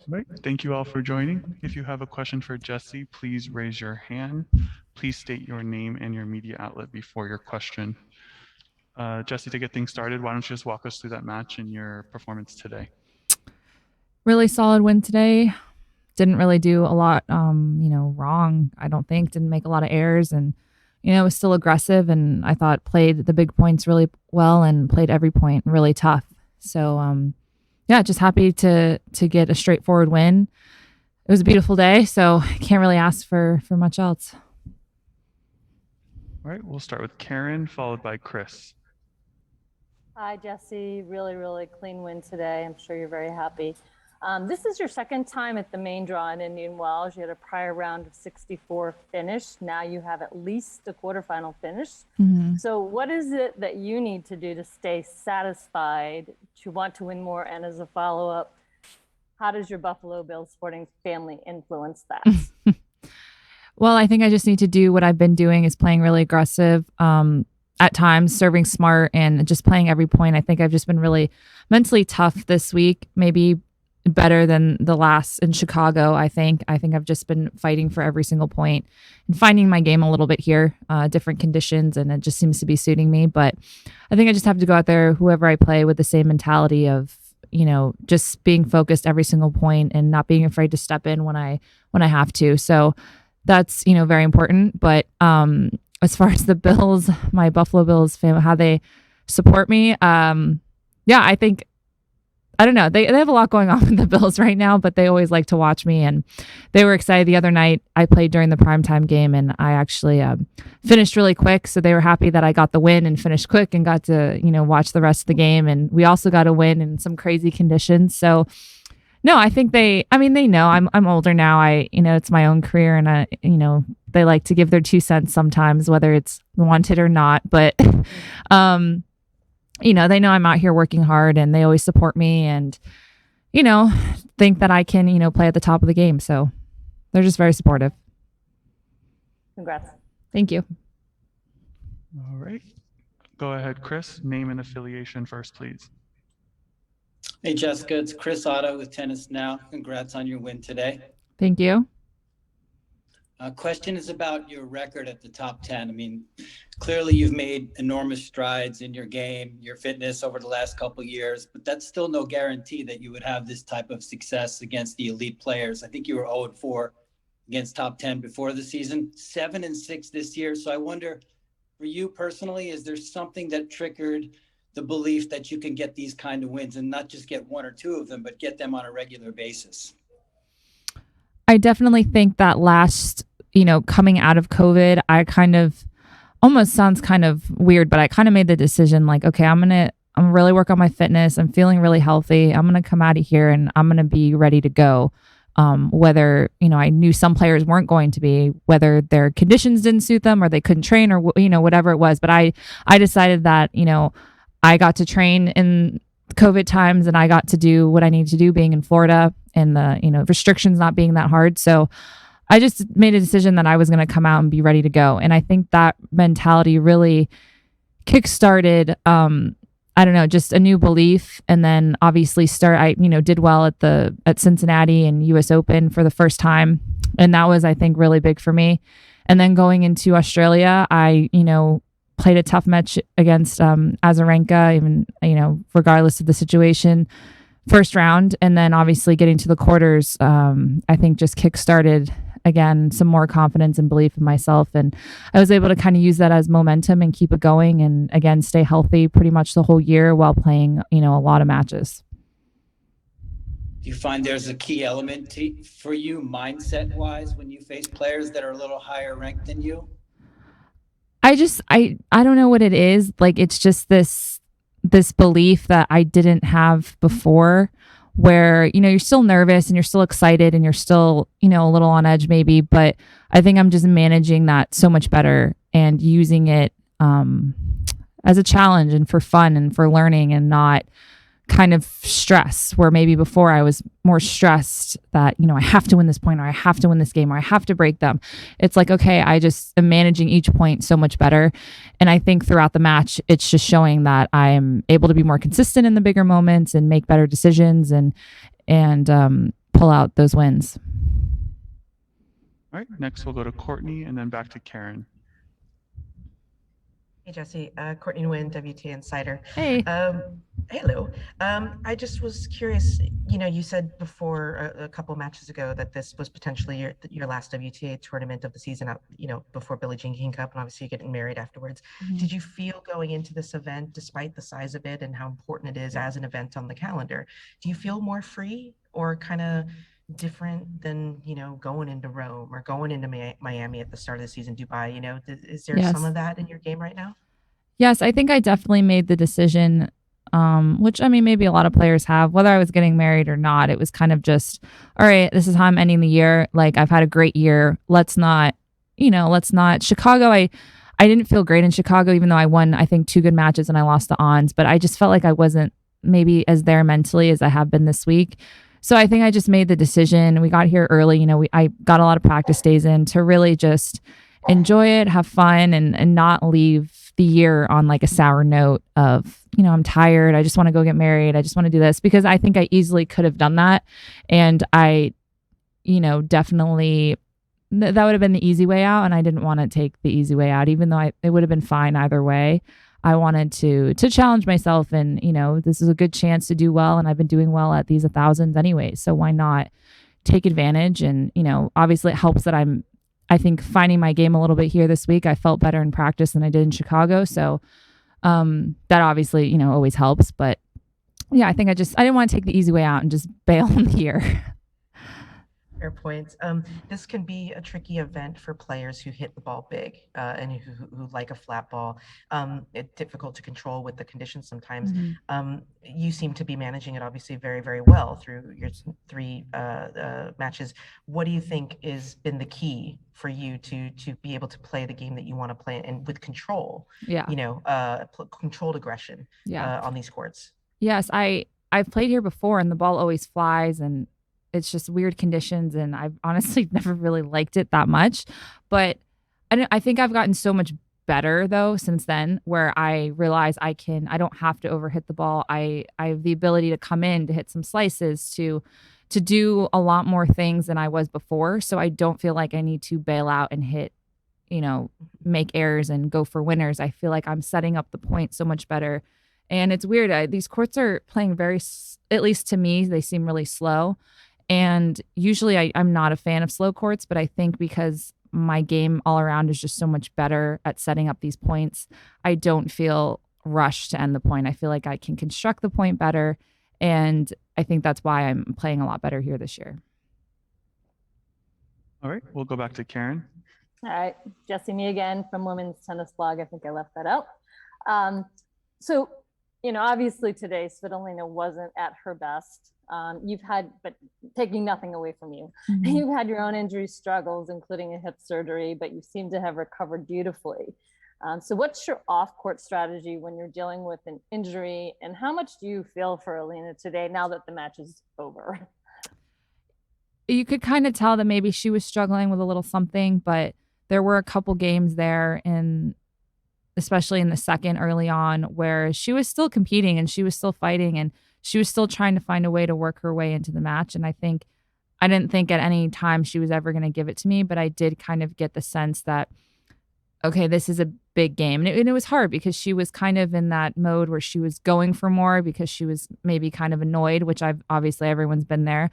Right. Thank you all for joining. If you have a question for Jesse, please raise your hand. Please state your name and your media outlet before your question. Jesse, to get things started, why don't you just walk us through that match and your performance today? Really solid win today. Didn't really do a lot, wrong. I don't think. Didn't make a lot of errors, and was still aggressive. And I thought played the big points really well and played every point really tough. So, yeah, just happy to get a straightforward win. It was a beautiful day, so can't really ask for much else. All right, we'll start with Karen, followed by Chris. Hi, Jesse. Really, really clean win today. I'm sure you're very happy. This is your second time at the main draw in Indian Wells. You had a prior round of 64 finish. Now you have at least a quarterfinal finish. Mm-hmm. So what is it that you need to do to stay satisfied, to want to win more? And as a follow-up, how does your Buffalo Bills sporting family influence that? Well, I think I just need to do what I've been doing is playing really aggressive, at times serving smart and just playing every point. I think I've just been really mentally tough this week, maybe better than the last in Chicago. I think I've just been fighting for every single point and finding my game a little bit here, different conditions, and it just seems to be suiting me. But I think I just have to go out there, whoever I play, with the same mentality of just being focused every single point and not being afraid to step in when I have to. So that's very important. But as far as the Bills, my Buffalo Bills family, how they support me, yeah, I don't know. They have a lot going on with the Bills right now, but they always like to watch me, and they were excited. The other night, I played during the primetime game, and I actually finished really quick. So they were happy that I got the win and finished quick and got to watch the rest of the game. And we also got a win in some crazy conditions. So no, I think they know I'm older now. It's my own career, and they like to give their 2 cents sometimes, whether it's wanted or not. But um, they know I'm out here working hard, and they always support me, and think that I can play at the top of the game. So they're just very supportive. Congrats. Thank you. All right. Go ahead, Chris. Name and affiliation first, please. Hey, Jessica, it's Chris Otto with Tennis Now. Congrats on your win today. Thank you. Question is about your record at the top 10. I mean, clearly you've made enormous strides in your game, your fitness over the last couple of years, but that's still no guarantee that you would have this type of success against the elite players. I think you were 0-4 against top 10 before the season, 7-6 this year. So I wonder, for you personally, is there something that triggered the belief that you can get these kind of wins and not just get one or two of them, but get them on a regular basis? I definitely think that last, coming out of COVID, I kind of almost sounds kind of weird, but I kind of made the decision like, okay, I'm really work on my fitness. I'm feeling really healthy. I'm going to come out of here and I'm going to be ready to go. Whether, I knew some players weren't going to be, whether their conditions didn't suit them or they couldn't train or, whatever it was. But I decided that, I got to train in COVID times and I got to do what I need to do being in Florida and the, restrictions not being that hard. So I just made a decision that I was going to come out and be ready to go. And I think that mentality really kickstarted, I don't know, just a new belief. And then obviously I did well at Cincinnati and US Open for the first time. And that was, I think, really big for me. And then going into Australia, I, played a tough match against Azarenka, even, regardless of the situation, first round. And then obviously getting to the quarters, I think just kickstarted, again, some more confidence and belief in myself. And I was able to kind of use that as momentum and keep it going. And again, stay healthy pretty much the whole year while playing, a lot of matches. Do you find there's a key element for you mindset wise when you face players that are a little higher ranked than you? I don't know what it is. Like, it's just this belief that I didn't have before where, you're still nervous and you're still excited and you're still, a little on edge maybe, but I think I'm just managing that so much better and using it, as a challenge and for fun and for learning and not kind of stress where maybe before I was more stressed that, I have to win this point or I have to win this game or I have to break them. It's like, okay, I just am managing each point so much better. And I think throughout the match, it's just showing that I'm able to be more consistent in the bigger moments and make better decisions and pull out those wins. All right, next we'll go to Courtney and then back to Karen. Hey, Jesse. Courtney Nguyen, WTA Insider. Hey. Hello. I just was curious, you said before a couple matches ago that this was potentially your last WTA tournament of the season, before Billie Jean King Cup, and obviously you're getting married afterwards. Mm-hmm. Did you feel going into this event, despite the size of it and how important it is as an event on the calendar, do you feel more free or kind of different than, going into Rome or going into Miami at the start of the season, Dubai? Is there some of that in your game right now? Yes, I think I definitely made the decision, which I mean, maybe a lot of players have, whether I was getting married or not. It was kind of just, all right, this is how I'm ending the year. Like, I've had a great year. Let's not. Chicago, I didn't feel great in Chicago, even though I won, I think, 2 good matches and I lost to Ons, but I just felt like I wasn't maybe as there mentally as I have been this week. So I think I just made the decision. We got here early. I got a lot of practice days in to really just enjoy it, have fun, and not leave the year on like a sour note of, I'm tired. I just want to go get married. I just want to do this, because I think I easily could have done that. And I, definitely, that would have been the easy way out. And I didn't want to take the easy way out, even though it would have been fine either way. I wanted to challenge myself, and, this is a good chance to do well. And I've been doing well at these 1,000s anyway. So why not take advantage? And, obviously it helps that I think finding my game a little bit here this week. I felt better in practice than I did in Chicago. So that obviously, always helps. But yeah, I think I didn't want to take the easy way out and just bail on the year. Fair points. This can be a tricky event for players who hit the ball big and who like a flat ball. It's difficult to control with the conditions sometimes. Mm-hmm. You seem to be managing it obviously very, very well through your 3 matches. What do you think has been the key for you to be able to play the game that you want to play and with control? Yeah. Controlled aggression on these courts. Yes, I've played here before, and the ball always flies, and it's just weird conditions, and I've honestly never really liked it that much. But I think I've gotten so much better though since then, where I realize I don't have to overhit the ball. I have the ability to come in to hit some slices, to do a lot more things than I was before. So I don't feel like I need to bail out and hit, make errors and go for winners. I feel like I'm setting up the point so much better. And it's weird. These courts are playing at least to me, they seem really slow. And usually I'm not a fan of slow courts, but I think because my game all around is just so much better at setting up these points, I don't feel rushed to end the point. I feel like I can construct the point better. And I think that's why I'm playing a lot better here this year. All right, we'll go back to Karen. All right, Jesse, me again from Women's Tennis Blog. I think I left that out. So, obviously today Svitolina wasn't at her best. But taking nothing away from you, Mm-hmm. you've had your own injury struggles, including a hip surgery, but you seem to have recovered beautifully. So what's your off-court strategy when you're dealing with an injury, and how much do you feel for Elina today now that the match is over? You could kind of tell that maybe she was struggling with a little something, but there were a couple games there, especially in the second early on, where she was still competing and she was still fighting and she was still trying to find a way to work her way into the match. And I didn't think at any time she was ever going to give it to me, but I did kind of get the sense that, okay, this is a big game. And it was hard because she was kind of in that mode where she was going for more because she was maybe kind of annoyed, which obviously everyone's been there,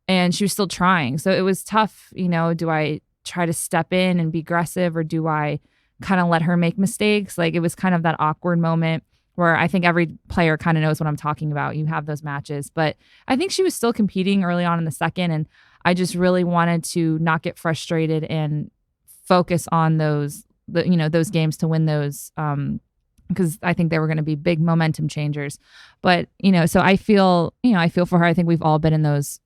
and she was still trying. So it was tough. Do I try to step in and be aggressive, or do I kind of let her make mistakes? Like, it was kind of that awkward moment where I think every player kind of knows what I'm talking about. You have those matches, but I think she was still competing early on in the second. And I just really wanted to not get frustrated and focus on those games to win those. Because I think they were going to be big momentum changers. But, so I feel for her. I think we've all been in those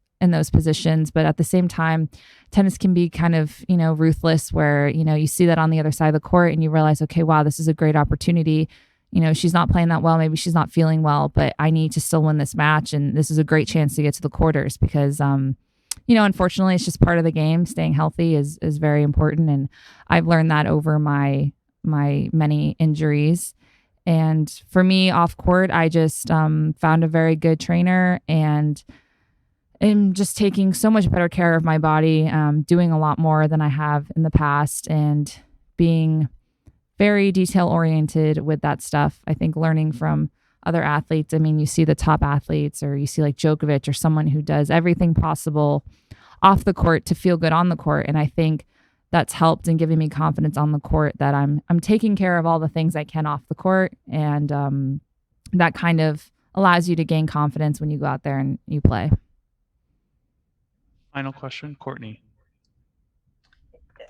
positions, but at the same time, tennis can be kind of, ruthless, where, you see that on the other side of the court and you realize, okay, wow, this is a great opportunity. She's not playing that well. Maybe she's not feeling well, but I need to still win this match. And this is a great chance to get to the quarters because, unfortunately it's just part of the game. Staying healthy is very important. And I've learned that over my many injuries. And for me off court, I just found a very good trainer, and am just taking so much better care of my body, doing a lot more than I have in the past, and being very detail oriented with that stuff. I think learning from other athletes, I mean, you see the top athletes, or you see like Djokovic, or someone who does everything possible off the court to feel good on the court. And I think that's helped in giving me confidence on the court that I'm taking care of all the things I can off the court. And that kind of allows you to gain confidence when you go out there and you play. Final question, Courtney.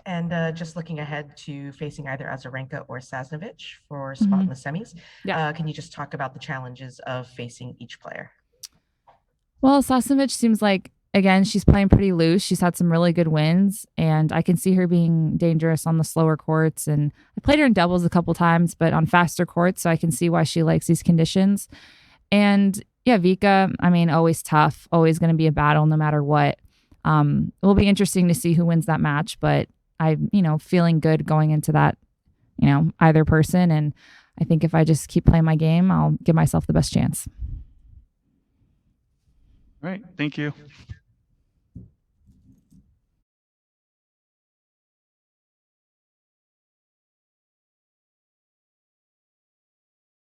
And just looking ahead to facing either Azarenka or Sasnovich for a spot in the semis, can you just talk about the challenges of facing each player? Well, Sasnovich seems like, again, she's playing pretty loose. She's had some really good wins, and I can see her being dangerous on the slower courts. And I played her in doubles a couple times, but on faster courts, so I can see why she likes these conditions. And yeah, Vika, I mean, always tough, always going to be a battle no matter what. It will be interesting to see who wins that match, but I'm, feeling good going into that, either person. And I think if I just keep playing my game, I'll give myself the best chance. All right. Thank you.